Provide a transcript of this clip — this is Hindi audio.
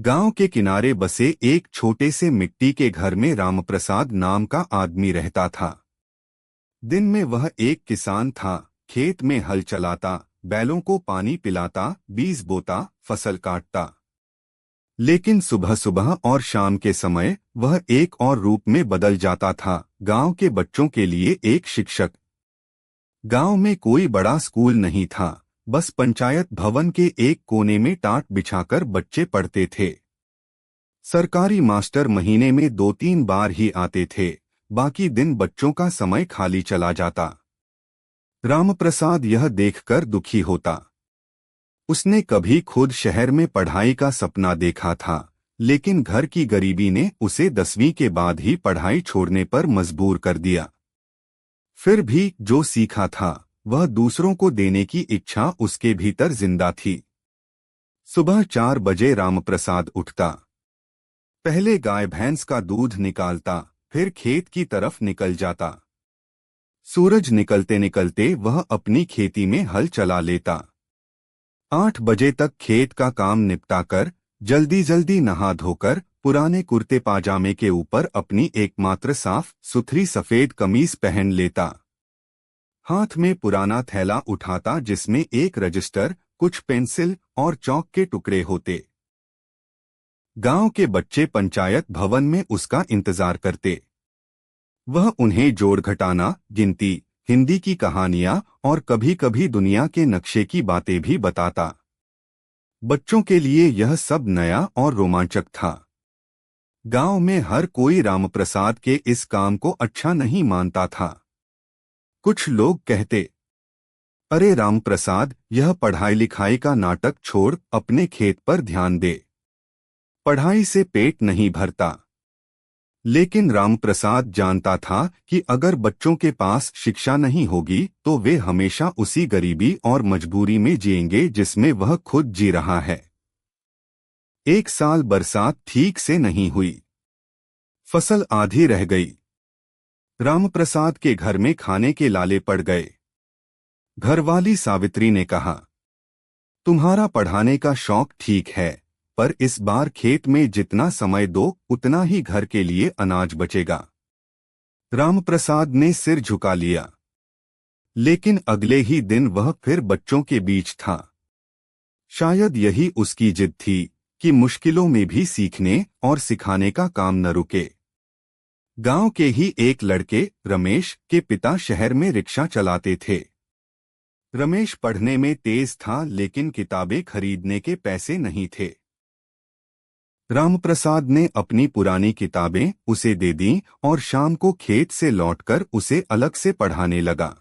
गांव के किनारे बसे एक छोटे से मिट्टी के घर में रामप्रसाद नाम का आदमी रहता था। दिन में वह एक किसान था, खेत में हल चलाता, बैलों को पानी पिलाता, बीज बोता, फसल काटता। लेकिन सुबह सुबह और शाम के समय वह एक और रूप में बदल जाता था, गांव के बच्चों के लिए एक शिक्षक। गांव में कोई बड़ा स्कूल नहीं था, बस पंचायत भवन के एक कोने में टाट बिछाकर बच्चे पढ़ते थे। सरकारी मास्टर महीने में 2-3 बार ही आते थे, बाकी दिन बच्चों का समय खाली चला जाता। रामप्रसाद यह देखकर दुखी होता। उसने कभी खुद शहर में पढ़ाई का सपना देखा था, लेकिन घर की गरीबी ने उसे 10वीं के बाद ही पढ़ाई छोड़ने पर मजबूर कर दिया। फिर भी जो सीखा था वह दूसरों को देने की इच्छा उसके भीतर जिंदा थी। सुबह 4 बजे रामप्रसाद उठता। पहले गाय भैंस का दूध निकालता, फिर खेत की तरफ निकल जाता। सूरज निकलते निकलते वह अपनी खेती में हल चला लेता। 8 बजे तक खेत का काम निपटाकर जल्दी जल्दी नहा धोकर पुराने कुर्ते पाजामे के ऊपर अपनी एकमात्र साफ सुथरी सफेद कमीज पहन लेता। हाथ में पुराना थैला उठाता जिसमें एक रजिस्टर, कुछ पेंसिल और चौक के टुकड़े होते। गांव के बच्चे पंचायत भवन में उसका इंतजार करते। वह उन्हें जोड़ घटाना, गिनती, हिंदी की कहानियां और कभी कभी दुनिया के नक्शे की बातें भी बताता। बच्चों के लिए यह सब नया और रोमांचक था। गांव में हर कोई रामप्रसाद के इस काम को अच्छा नहीं मानता था। कुछ लोग कहते, अरे रामप्रसाद, यह पढ़ाई लिखाई का नाटक छोड़ अपने खेत पर ध्यान दे। पढ़ाई से पेट नहीं भरता। लेकिन रामप्रसाद जानता था कि अगर बच्चों के पास शिक्षा नहीं होगी तो वे हमेशा उसी गरीबी और मजबूरी में जिएंगे जिसमें वह खुद जी रहा है। एक साल बरसात ठीक से नहीं हुई। फसल आधी रह गई। रामप्रसाद के घर में खाने के लाले पड़ गए। घरवाली सावित्री ने कहा, तुम्हारा पढ़ाने का शौक ठीक है, पर इस बार खेत में जितना समय दो उतना ही घर के लिए अनाज बचेगा। रामप्रसाद ने सिर झुका लिया। लेकिन अगले ही दिन वह फिर बच्चों के बीच था। शायद यही उसकी जिद थी कि मुश्किलों में भी सीखने और सिखाने का काम न रुके। गांव के ही एक लड़के, रमेश, के पिता शहर में रिक्शा चलाते थे। रमेश पढ़ने में तेज था, लेकिन किताबें खरीदने के पैसे नहीं थे। रामप्रसाद ने अपनी पुरानी किताबें उसे दे दी और शाम को खेत से लौटकर उसे अलग से पढ़ाने लगा।